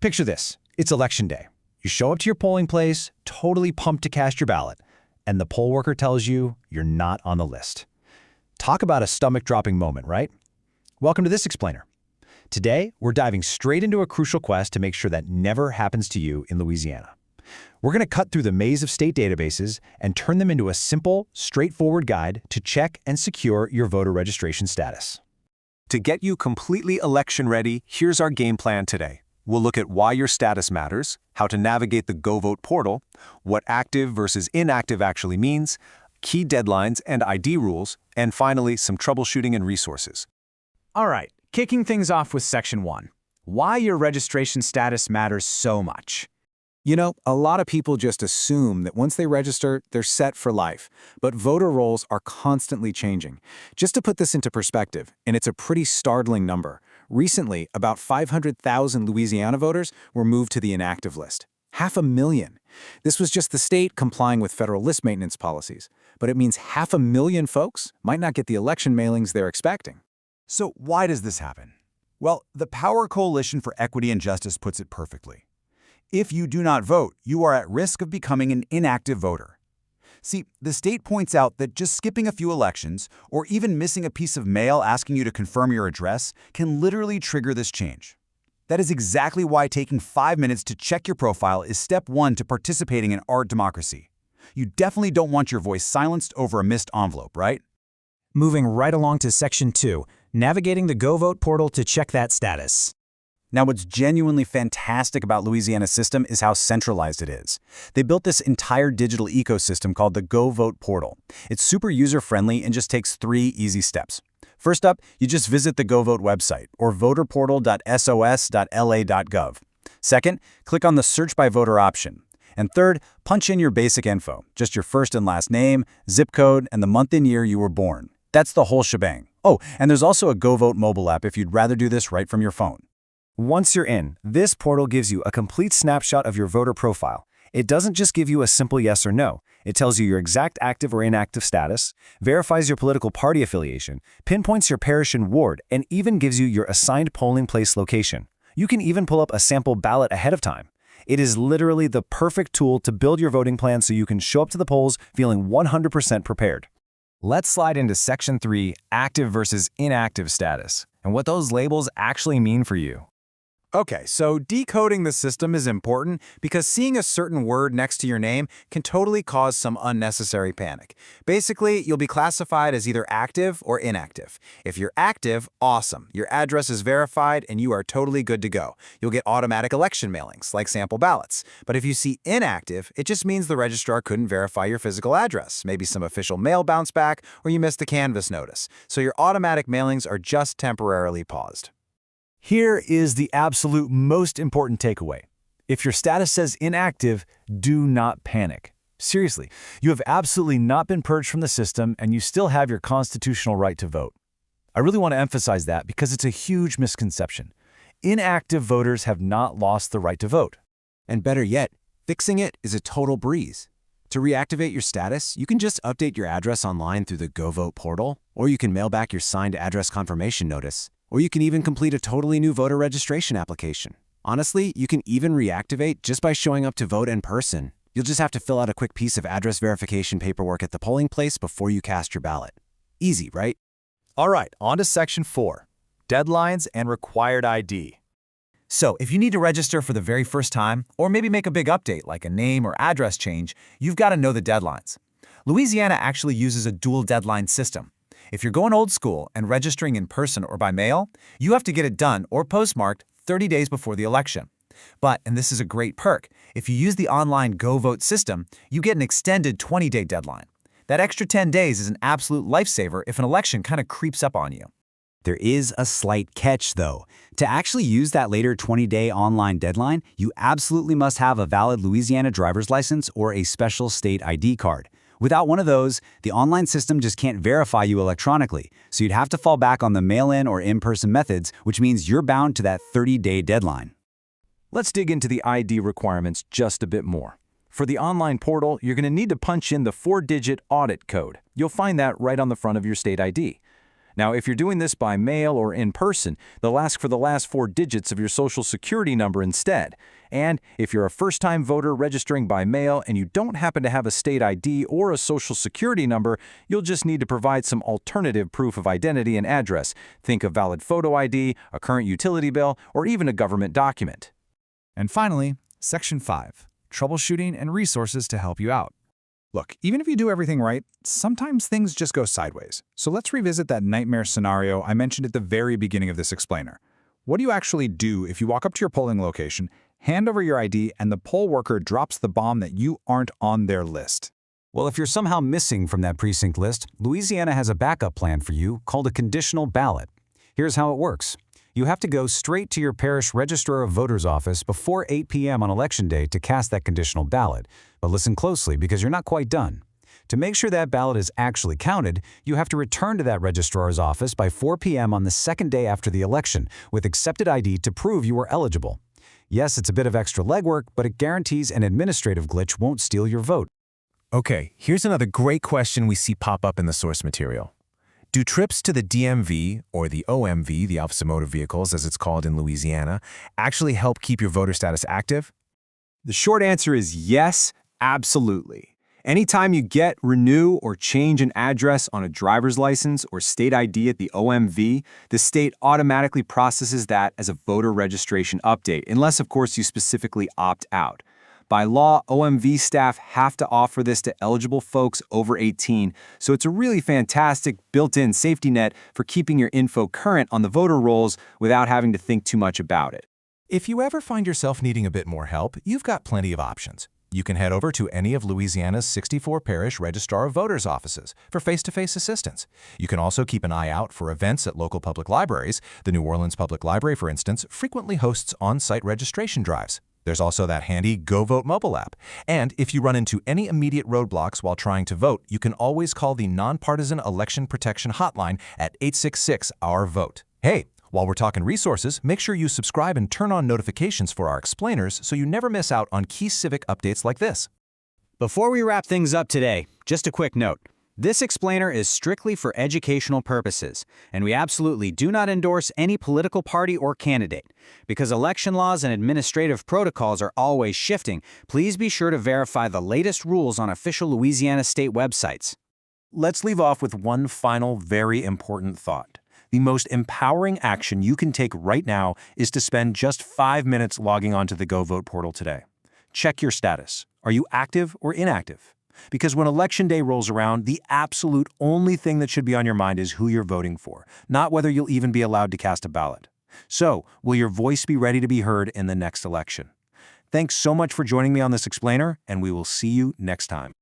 Picture this. It's election day. You show up to your polling place, totally pumped to cast your ballot, and the poll worker tells you you're not on the list. Talk about a stomach-dropping moment, right? Welcome to This Explainer. Today, we're diving straight into a crucial quest to make sure that never happens to you in Louisiana. We're going to cut through the maze of state databases and turn them into a simple, straightforward guide to check and secure your voter registration status. To get you completely election ready, here's our game plan today. We'll look at why your status matters, how to navigate the GoVote portal, what active versus inactive actually means, key deadlines and ID rules, and finally, some troubleshooting and resources. All right, kicking things off with Section 1. Why your registration status matters so much. You know, a lot of people just assume that once they register, they're set for life. But voter rolls are constantly changing. Just to put this into perspective, and it's a pretty startling number, recently, about 500,000 Louisiana voters were moved to the inactive list. 500,000. This was just the state complying with federal list maintenance policies. But it means 500,000 folks might not get the election mailings they're expecting. So why does this happen? Well, the Power Coalition for Equity and Justice puts it perfectly. If you do not vote, you are at risk of becoming an inactive voter. See, the state points out that just skipping a few elections, or even missing a piece of mail asking you to confirm your address, can literally trigger this change. That is exactly why taking 5 minutes to check your profile is step 1 to participating in our democracy. You definitely don't want your voice silenced over a missed envelope, right? Moving right along to Section 2, navigating the GoVote portal to check that status. Now, what's genuinely fantastic about Louisiana's system is how centralized it is. They built this entire digital ecosystem called the GoVote portal. It's super user-friendly and just takes 3 easy steps. First up, you just visit the GoVote website, or voterportal.sos.la.gov. Second, click on the Search by Voter option. And third, punch in your basic info, just your first and last name, zip code, and the month and year you were born. That's the whole shebang. Oh, and there's also a GoVote mobile app if you'd rather do this right from your phone. Once you're in, this portal gives you a complete snapshot of your voter profile. It doesn't just give you a simple yes or no. It tells you your exact active or inactive status, verifies your political party affiliation, pinpoints your parish and ward, and even gives you your assigned polling place location. You can even pull up a sample ballot ahead of time. It is literally the perfect tool to build your voting plan so you can show up to the polls feeling 100% prepared. Let's slide into Section 3, active versus inactive status, and what those labels actually mean for you. Okay, so decoding the system is important because seeing a certain word next to your name can totally cause some unnecessary panic. Basically, you'll be classified as either active or inactive. If you're active, awesome. Your address is verified and you are totally good to go. You'll get automatic election mailings, like sample ballots. But if you see inactive, it just means the registrar couldn't verify your physical address. Maybe some official mail bounced back or you missed a canvas notice. So your automatic mailings are just temporarily paused. Here is the absolute most important takeaway. If your status says inactive, do not panic. Seriously, you have absolutely not been purged from the system and you still have your constitutional right to vote. I really want to emphasize that because it's a huge misconception. Inactive voters have not lost the right to vote. And better yet, fixing it is a total breeze. To reactivate your status, you can just update your address online through the GoVote portal, or you can mail back your signed address confirmation notice. Or you can even complete a totally new voter registration application. Honestly, you can even reactivate just by showing up to vote in person. You'll just have to fill out a quick piece of address verification paperwork at the polling place before you cast your ballot. Easy, right? All right, on to Section 4, deadlines and required ID. So, if you need to register for the very first time, or maybe make a big update like a name or address change, you've got to know the deadlines. Louisiana actually uses a dual deadline system. If you're going old school and registering in person or by mail, you have to get it done or postmarked 30 days before the election. But, and this is a great perk, if you use the online GoVote system, you get an extended 20-day deadline. That extra 10 days is an absolute lifesaver if an election kind of creeps up on you. There is a slight catch, though. To actually use that later 20-day online deadline, you absolutely must have a valid Louisiana driver's license or a special state ID card. Without one of those, the online system just can't verify you electronically, so you'd have to fall back on the mail-in or in-person methods, which means you're bound to that 30-day deadline. Let's dig into the ID requirements just a bit more. For the online portal, you're going to need to punch in the 4-digit audit code. You'll find that right on the front of your state ID. Now, if you're doing this by mail or in person, they'll ask for the last 4 digits of your Social Security number instead. And if you're a first-time voter registering by mail and you don't happen to have a state ID or a Social Security number, you'll just need to provide some alternative proof of identity and address. Think of valid photo ID, a current utility bill, or even a government document. And finally, Section 5, troubleshooting and resources to help you out. Look, even if you do everything right, sometimes things just go sideways. So let's revisit that nightmare scenario I mentioned at the very beginning of this explainer. What do you actually do if you walk up to your polling location, hand over your ID, and the poll worker drops the bomb that you aren't on their list? Well, if you're somehow missing from that precinct list, Louisiana has a backup plan for you called a conditional ballot. Here's how it works. You have to go straight to your parish registrar of voters office before 8 p.m. on Election Day to cast that conditional ballot. But listen closely because you're not quite done. To make sure that ballot is actually counted, you have to return to that registrar's office by 4 p.m. on the second day after the election with accepted ID to prove you are eligible. Yes, it's a bit of extra legwork, but it guarantees an administrative glitch won't steal your vote. Okay, here's another great question we see pop up in the source material. Do trips to the DMV, or the OMV, the Office of Motor Vehicles as it's called in Louisiana, actually help keep your voter status active? The short answer is yes, absolutely. Anytime you get, renew, or change an address on a driver's license or state ID at the OMV, the state automatically processes that as a voter registration update, unless, of course, you specifically opt out. By law, OMV staff have to offer this to eligible folks over 18, so it's a really fantastic built-in safety net for keeping your info current on the voter rolls without having to think too much about it. If you ever find yourself needing a bit more help, you've got plenty of options. You can head over to any of Louisiana's 64 parish registrar of voters offices for face-to-face assistance. You can also keep an eye out for events at local public libraries. The New Orleans Public Library, for instance, frequently hosts on-site registration drives. There's also that handy Go Vote mobile app. And if you run into any immediate roadblocks while trying to vote, you can always call the Nonpartisan Election Protection Hotline at 866-OUR-VOTE. Hey, while we're talking resources, make sure you subscribe and turn on notifications for our explainers so you never miss out on key civic updates like this. Before we wrap things up today, just a quick note. This explainer is strictly for educational purposes, and we absolutely do not endorse any political party or candidate. Because election laws and administrative protocols are always shifting, please be sure to verify the latest rules on official Louisiana state websites. Let's leave off with one final, very important thought. The most empowering action you can take right now is to spend just 5 minutes logging onto the Go Vote portal today. Check your status. Are you active or inactive? Because when Election Day rolls around, the absolute only thing that should be on your mind is who you're voting for, not whether you'll even be allowed to cast a ballot. So, will your voice be ready to be heard in the next election? Thanks so much for joining me on this explainer, and we will see you next time.